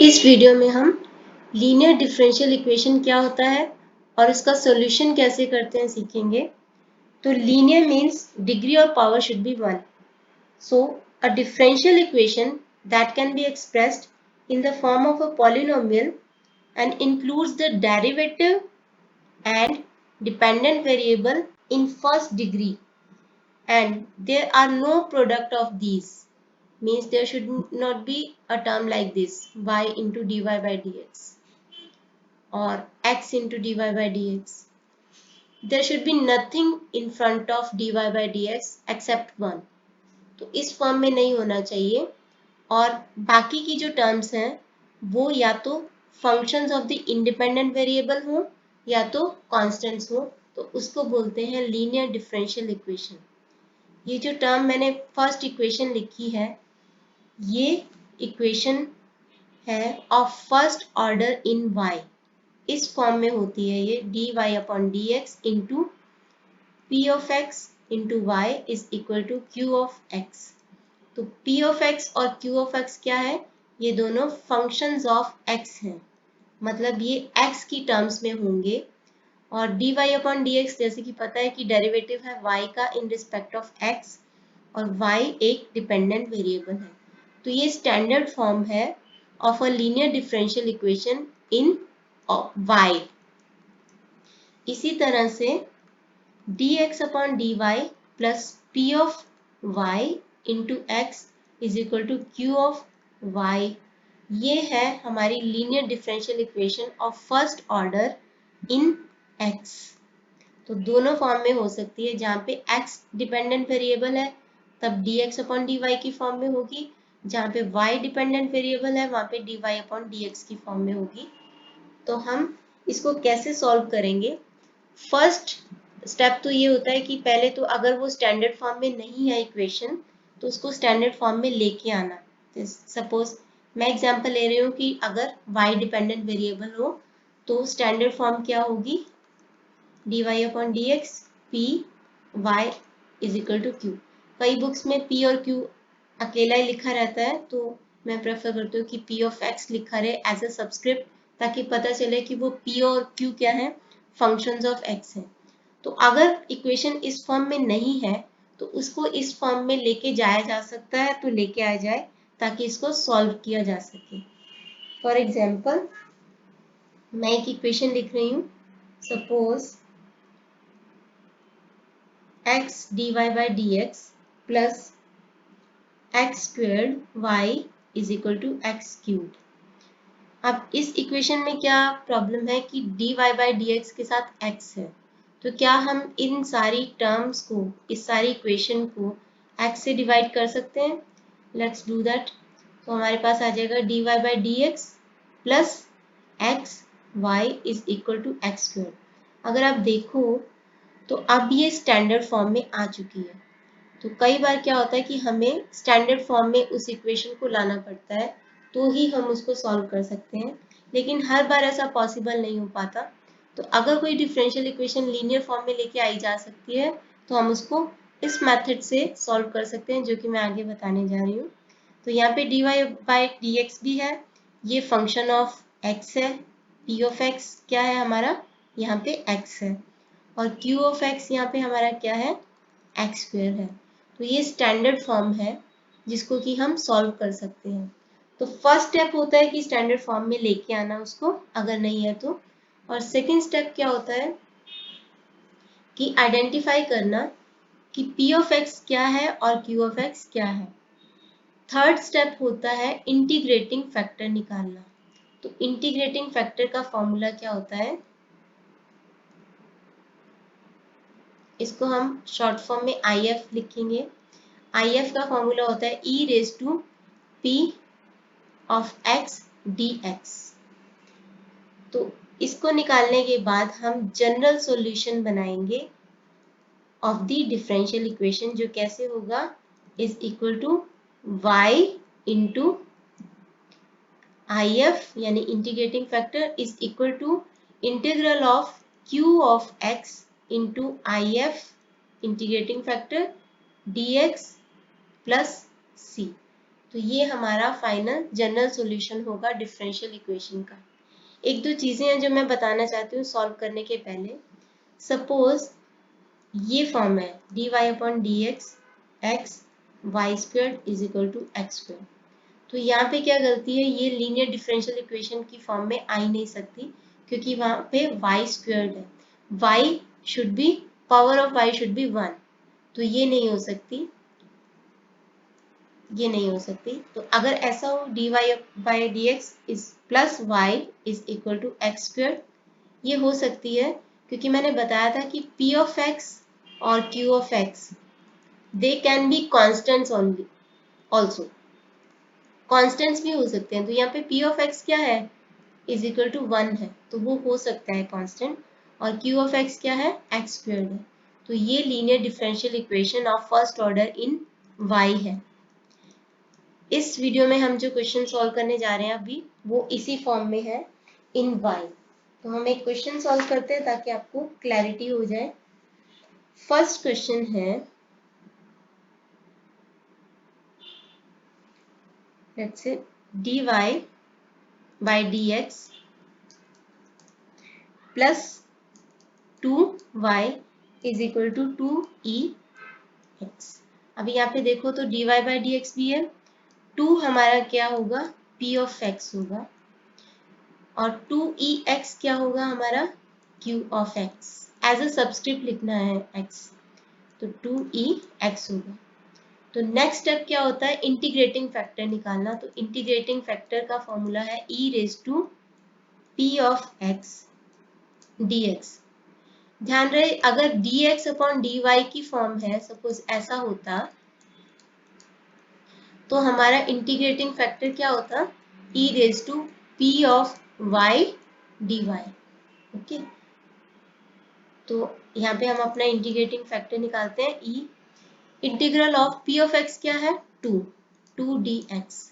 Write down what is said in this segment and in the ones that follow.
इस वीडियो में हम लीनियर डिफरेंशियल इक्वेशन क्या होता है और उसका सॉल्यूशन कैसे करते हैं सीखेंगे। तो लीनियर मीन्स डिग्री और power should be 1. So a differential equation that can be expressed in the form of a polynomial and includes the derivative and dependent variable in first degree, and there are no product of these, means there should not be a term like this y into dy by dx or x into dy by dx. There should be nothing in front of dy by dx except 1. तो इस form में नहीं होना चाहिए, और बाकी की जो टर्म्स हैं वो या तो functions of the independent variable हो या तो कांस्टेंट्स हो, तो उसको बोलते हैं लीनियर डिफरेंशियल इक्वेशन. ये जो टर्म मैंने फर्स्ट इक्वेशन लिखी है, ये इक्वेशन है of first order in y. इस फॉर्म में होती है ये dy upon dx into p of x into y is equal to q of x. तो p ऑफ x और q ऑफ x क्या है? ये दोनों फंक्शंस ऑफ x हैं, मतलब ये x की टर्म्स में होंगे. और dy अपॉन dx जैसे कि पता है कि डेरिवेटिव है y का इन रिस्पेक्ट ऑफ x, और y एक डिपेंडेंट वेरिएबल है. तो ये स्टैंडर्ड फॉर्म है of a linear differential equation in y. इसी तरह से dx upon dy plus p of y into x is equal to q of y. ये है हमारी linear differential equation of first order in x. तो दोनों form में हो सकती है. जहाँ पे x डिपेंडेंट वेरिएबल है तब dx अपॉन dy की फॉर्म में होगी, जहाँ पे y डिपेंडेंट वेरिएबल है वहाँ पे dy अपॉन dx की फॉर्म में होगी. तो हम इसको कैसे सॉल्व करेंगे? फर्स्ट स्टेप तो ये होता है कि पहले तो अगर वो स्टैंडर्ड फॉर्म में नहीं है इक्वेशन तो उसको स्टैंडर्ड फॉर्म में लेके आना. सपोज मैं एग्जांपल ले रही हूँ कि अगर y डिपेंडेंट वेरिएबल हो तो स्टैंडर्ड फॉर्म क्या होगी? dy upon dx p y is equal to q. कई बुक्स में p और q अकेला ही लिखा रहता है, तो मैं प्रेफर करती हूँ कि p ऑफ x लिखा रहे एज अ सब्सक्रिप्ट, ताकि पता चले कि वो p और q क्या है? फंक्शंस ऑफ x है. तो अगर इक्वेशन इस फॉर्म में नहीं है तो उसको इस फॉर्म में लेके जाया जा सकता है, तो लेके आ जाए ताकि इसको सॉल्व किया जा सके. फॉर एग्जाम्पल मैं एक इक्वेशन लिख रही हूँ. Suppose x dy by dx plus x squared y is equal to x cube. अब इस इक्वेशन में क्या प्रॉब्लम है कि dy by dx के साथ x है, तो क्या हम इन सारी टर्म्स को, इस सारी इक्वेशन को x से डिवाइड कर सकते हैं? Let's do that. तो हमारे पास आ जाएगा dy by dx plus x y is equal to x square. अगर आप देखो तो अब ये स्टैंडर्ड फॉर्म में आ चुकी है. तो कई बार क्या होता है कि हमें स्टैंडर्ड फॉर्म में उस इक्वेशन को लाना पड़ता है तो ही हम उसको सॉल्व कर सकते हैं, लेकिन हर बार ऐसा पॉसिबल नहीं हो पाता. तो अगर कोई डिफरेंशियल इक्वेशन लीनियर फॉर्म में लेके आई जा सकती है तो हम उसको इस मेथड से सॉल्व कर सकते हैं, जो कि मैं आगे बताने जा रही हूँ. तो यहाँ पे dy बाई dx भी है, ये फंक्शन ऑफ x है. p ऑफ x क्या है हमारा? यहाँ पे x है, और q ऑफ x यहाँ पे हमारा क्या है? x स्क्वेयर है. तो ये स्टैंडर्ड फॉर्म है जिसको कि हम सॉल्व कर सकते हैं. तो फर्स्ट स्टेप होता है कि स्टैंडर्ड फॉर्म में लेके आना उसको, अगर नहीं है तो. और सेकंड स्टेप क्या होता है कि आइडेंटिफाई करना कि p ऑफ x क्या है और q ऑफ x क्या है. थर्ड स्टेप होता है इंटीग्रेटिंग फैक्टर निकालना. तो इंटीग्रेटिंग फैक्टर का फॉर्मूला क्या होता है? इसको हम शॉर्ट फॉर्म में IF लिखेंगे. IF का फॉर्मूला होता है e raise to p of x dx. तो इसको निकालने के बाद हम जनरल सॉल्यूशन बनाएंगे ऑफ द डिफरेंशियल इक्वेशन, जो कैसे होगा? Is equal to y into IF यानी integrating factor is equal to integral of q of x into IF integrating factor dx plus c. तो ये हमारा फाइनल जनरल सॉल्यूशन होगा differential equation का। एक दो चीजें हैं जो मैं बताना चाहती हूँ सॉल्व करने के पहले। सपोज ये फॉर्म है dy/dx x y² is equal to x²। तो यहाँ पे क्या गलती है, ये लीनियर डिफरेंशियल इक्वेशन की फॉर्म में आ ही नहीं सकती क्योंकि वहां पे y² है। y should be, power of y should be 1, तो ये नहीं हो सकती, ये नहीं हो सकती। तो अगर ऐसा हो dy/dx is plus y is equal to x², ये हो सकती है क्योंकि मैंने बताया था कि p ऑफ x और q of x they can be constants only, also constants भी हो सकते हैं। तो यहाँ पे p ऑफ x क्या है, इज इक्वल टू 1 है, तो वो हो सकता है कांस्टेंट। और q ऑफ x क्या है, x² है। तो ये linear differential equation of first order in y है। इस वीडियो में हम जो क्वेश्चन सॉल्व करने जा रहे हैं अभी, वो इसी फॉर्म में है इन y। तो हम एक क्वेश्चन सॉल्व करते हैं ताकि आपको क्लैरिटी हो जाए। फर्स्ट क्वेश्चन है, let's say dy/dx plus 2y is equal to 2e(x). अभी यहाँ पे देखो तो dy/dx भी है, 2 हमारा क्या होगा, p ऑफ x होगा, और 2e(x) क्या होगा हमारा, q of x। As a subscript लिखना है x, तो 2e(x) होगा। तो नेक्स्ट स्टेप क्या होता है, इंटीग्रेटिंग फैक्टर निकालना। तो इंटीग्रेटिंग फैक्टर का फॉर्मूला है e⁻p ऑफ x dx। ध्यान रहे अगर dx अपॉन dy की फॉर्म है, सपोज ऐसा होता, तो हमारा इंटीग्रेटिंग फैक्टर क्या होता, e⁻p of y dy। Okay, तो यहाँ पे हम अपना इंटीग्रेटिंग फैक्टर निकालते हैं e, integral of p of x क्या है, 2 dx।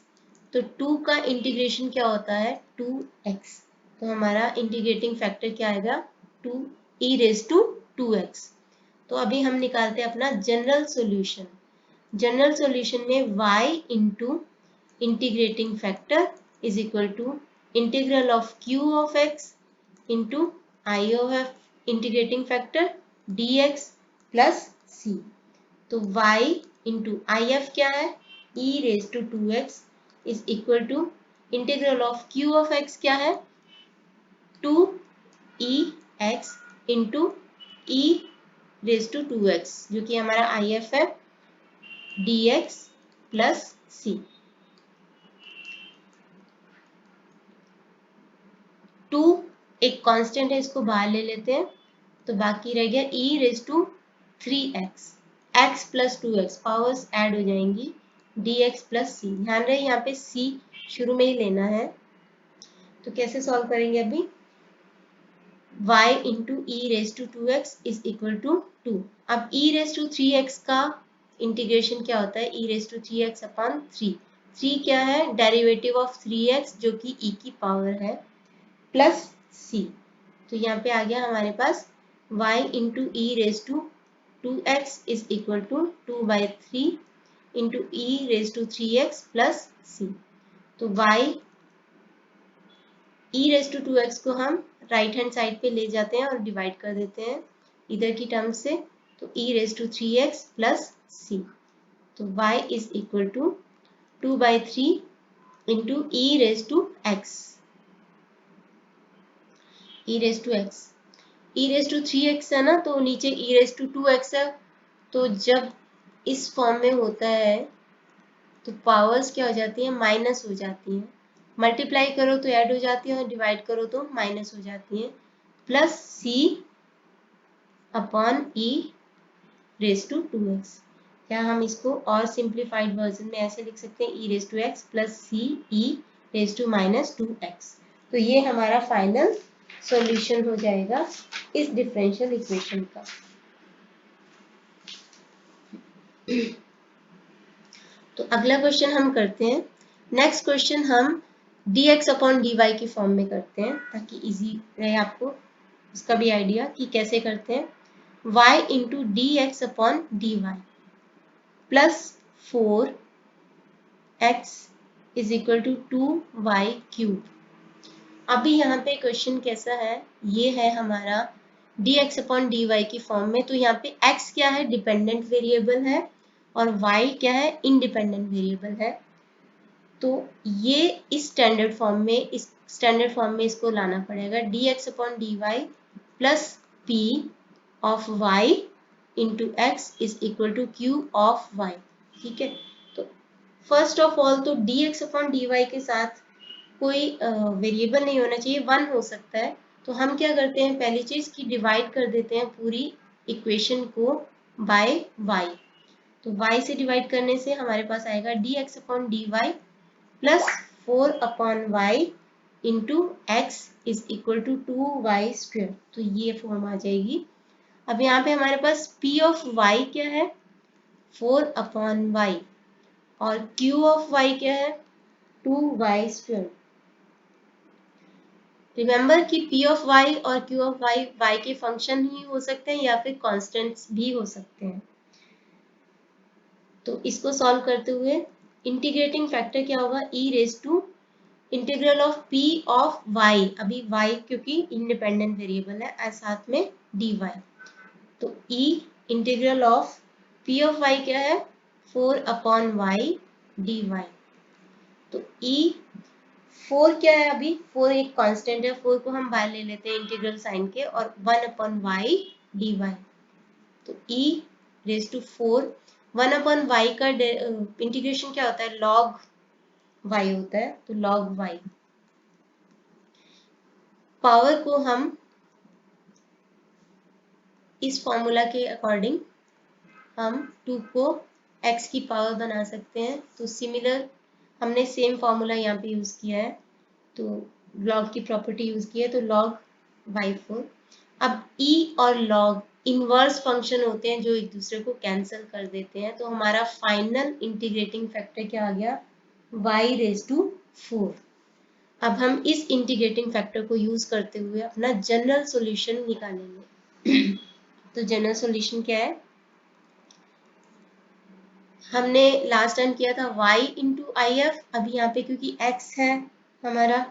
तो 2 का इंटीग्रेशन क्या होता है, 2x। तो हमारा इंटीग्रेटिंग फैक्टर क्या आएगा, 2e⁻2x। तो अभी हम निकालते हैं अपना जनरल सॉल्यूशन। जनरल सॉल्यूशन में y into integrating factor is equal to integral of q of x into i of integrating factor dx plus c। तो y इंटू आई एफ क्या है, e⁻2x is equal to integral of q of x क्या है, 2e(x) into e⁻2x जो कि हमारा I F है, dx plus c। 2 एक कांस्टेंट है, इसको बाहर ले लेते हैं, तो बाकी रह गया e⁻3x, x plus 2x, powers add हो जाएंगी, dx प्लस c। ध्यान रहे यहाँ पे c शुरू में ही लेना है। तो कैसे सॉल्व करेंगे अभी, y into e⁻2x is equal to 2। अब e⁻3x का इंटीग्रेशन क्या होता है, e⁻3x अपॉन 3। 3 क्या है, डेरिवेटिव ऑफ 3x जो कि e की पावर है, प्लस c। तो यहाँ पे आ गया हमारे पास y into e⁻2x is equal to 2/3 into e⁻3x plus c। तो y e⁻2x को हम राइट हैंड साइड पे ले जाते हैं और डिवाइड कर देते हैं इधर की टर्म से, तो e⁻3x प्लस c। तो y is equal to 2/3 into e⁻x, e⁻3x है ना, तो नीचे e⁻2x है। तो जब इस फॉर्म में होता है तो पावर्स क्या हो जाती है, माइनस हो जाती हैं। मल्टीप्लाई करो तो ऐड हो जाती है और डिवाइड करो तो माइनस हो जाती है, प्लस c अपॉन e⁻2x। क्या हम इसको और सिंप्लीफाइड वर्जन में ऐसे लिख सकते हैं, e⁻x प्लस c e⁻2x। तो ये हमारा फाइनल सॉल्यूशन हो जाएगा इस डिफरेंशियल इक्वेशन का। तो अगला क्वेश्चन हम करते हैं। नेक्स्ट क्वेश्चन हम dx अपॉन dy की फॉर्म में करते हैं ताकि इजी रहे आपको इसका भी आइडिया कि कैसे करते हैं। y into dx upon dy plus 4 x is equal to 2y³। अभी यहाँ पे क्वेश्चन कैसा है, ये है हमारा dx अपॉन dy की फॉर्म में। तो यहाँ पे x क्या है, डिपेंडेंट वेरिएबल है, और y क्या है, इंडिपेंडेंट वेरिएबल है। तो ये इस स्टैंडर्ड फॉर्म में इसको लाना पड़ेगा, dx upon dy plus p of y into x is equal to q of y। ठीक है, तो फर्स्ट ऑफ ऑल तो dx अपॉन dy के साथ कोई वेरिएबल नहीं होना चाहिए, 1 हो सकता है। तो हम क्या करते हैं, पहली चीज की डिवाइड कर देते हैं पूरी इक्वेशन को बाय y। तो y से डिवाइड करने से हमारे पास आएगा dx upon dy plus 4 upon y into x is equal to 2y²। तो ये फॉर्म आ जाएगी। अब यहाँ पे हमारे पास p ऑफ y क्या है, 4 अपॉन y, और q ऑफ y क्या है, 2y²। रिमेंबर कि p ऑफ y और q ऑफ y के फंक्शन ही हो सकते हैं या फिर कांस्टेंट्स भी हो सकते हैं। तो इसको सॉल्व करते हुए इंटीग्रेटिंग फैक्टर क्या होगा, e raise to integral of p of y, अभी y क्योंकि इंडिपेंडेंट वेरिएबल है, और साथ में dy। तो e integral of p of y क्या है, 4 अपॉन y dy। तो e 4 क्या है, अभी 4 एक कांस्टेंट है, 4 को हम बाहर ले लेते हैं इंटीग्रल साइन के, और 1 अपॉन y dy। तो e raise to 4, 1 upon y का इंटीग्रेशन क्या होता है, log y होता है, तो log y। पावर को हम इस फॉर्मूला के अकॉर्डिंग हम 2 को x की पावर बना सकते हैं। तो सिमिलर हमने सेम फॉर्मूला यहाँ पे यूज किया है, तो log की प्रॉपर्टी यूज की है, तो log y4। अब e और log इनवर्स फंक्शन होते हैं जो एक दूसरे को कैंसिल कर देते हैं। तो हमारा फाइनल इंटीग्रेटिंग फैक्टर क्या आ गया, y रेज टू 4। अब हम इस इंटीग्रेटिंग फैक्टर को यूज करते हुए अपना जनरल सॉल्यूशन निकालेंगे। तो जनरल सॉल्यूशन क्या है, हमने लास्ट टाइम किया था y इंटू आई एफ। अभी यहाँ पे क्योंकि x है हमारा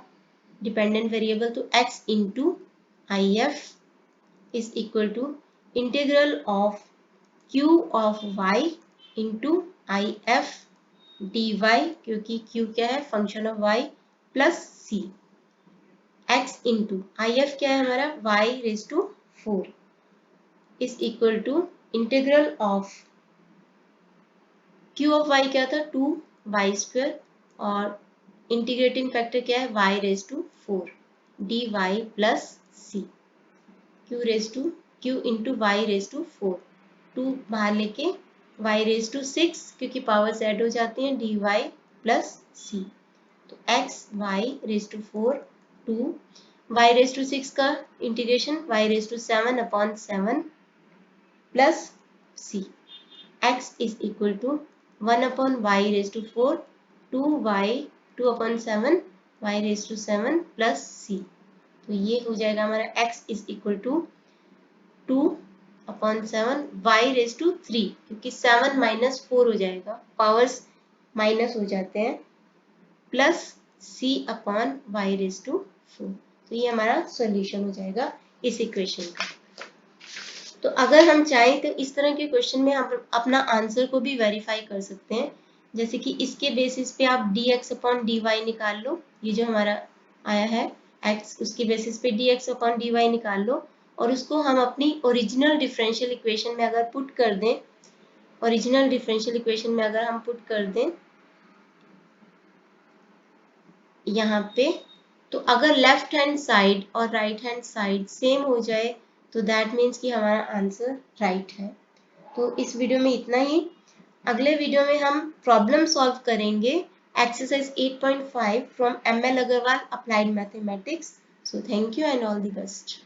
डिपेंडेंट वेरिएबल, तो x into I F is equal to integral of q of y into I F D Y, क्योंकि q क्या है, function of y, plus c। x into I F क्या है हमारा, y raise to 4 is equal to integral of q of y क्या था, 2y², और integrating factor क्या है, y raise to 4 dy plus c। q into y raise to 4, 2 बाहर लेके y रेज टू 6, क्योंकि पावर्स ऐड हो जाती हैं, dy प्लस c। तो x y raise to 4, 2 y raise to 6 का integration y raise to 7 upon 7 plus c। x is equal to 1 upon y raise to 4, 2 upon 7 y raise to 7 plus c। तो ये हो जाएगा हमारा x is equal to 2 upon 7 y raise to 3, क्योंकि 7 minus 4 हो जाएगा, powers minus हो जाते हैं, plus c upon y raise to 4। तो ये हमारा सॉल्यूशन हो जाएगा इस इक्वेशन का। तो अगर हम चाहें तो इस तरह के क्वेश्चन में हम अपना आंसर को भी वेरीफाई कर सकते हैं। जैसे कि इसके बेसिस पे आप dx अपॉन dy निकाल लो, ये जो हमारा आया है x, उसके बेसिस पे dx अपॉन dy निकाल लो, और उसको हम अपनी ओरिजिनल डिफरेंशियल इक्वेशन में अगर पुट कर दें, ओरिजिनल डिफरेंशियल इक्वेशन में अगर हम पुट कर दें यहाँ पे, तो अगर लेफ्ट हैंड साइड और राइट हैंड साइड सेम हो जाए तो दैट मीन्स कि हमारा आंसर राइट है। तो इस वीडियो में इतना ही। अगले वीडियो में हम प्रॉब्लम सॉल्व करेंगे exercise 8.5 from ML Agarwal applied mathematics. So thank you and all the best.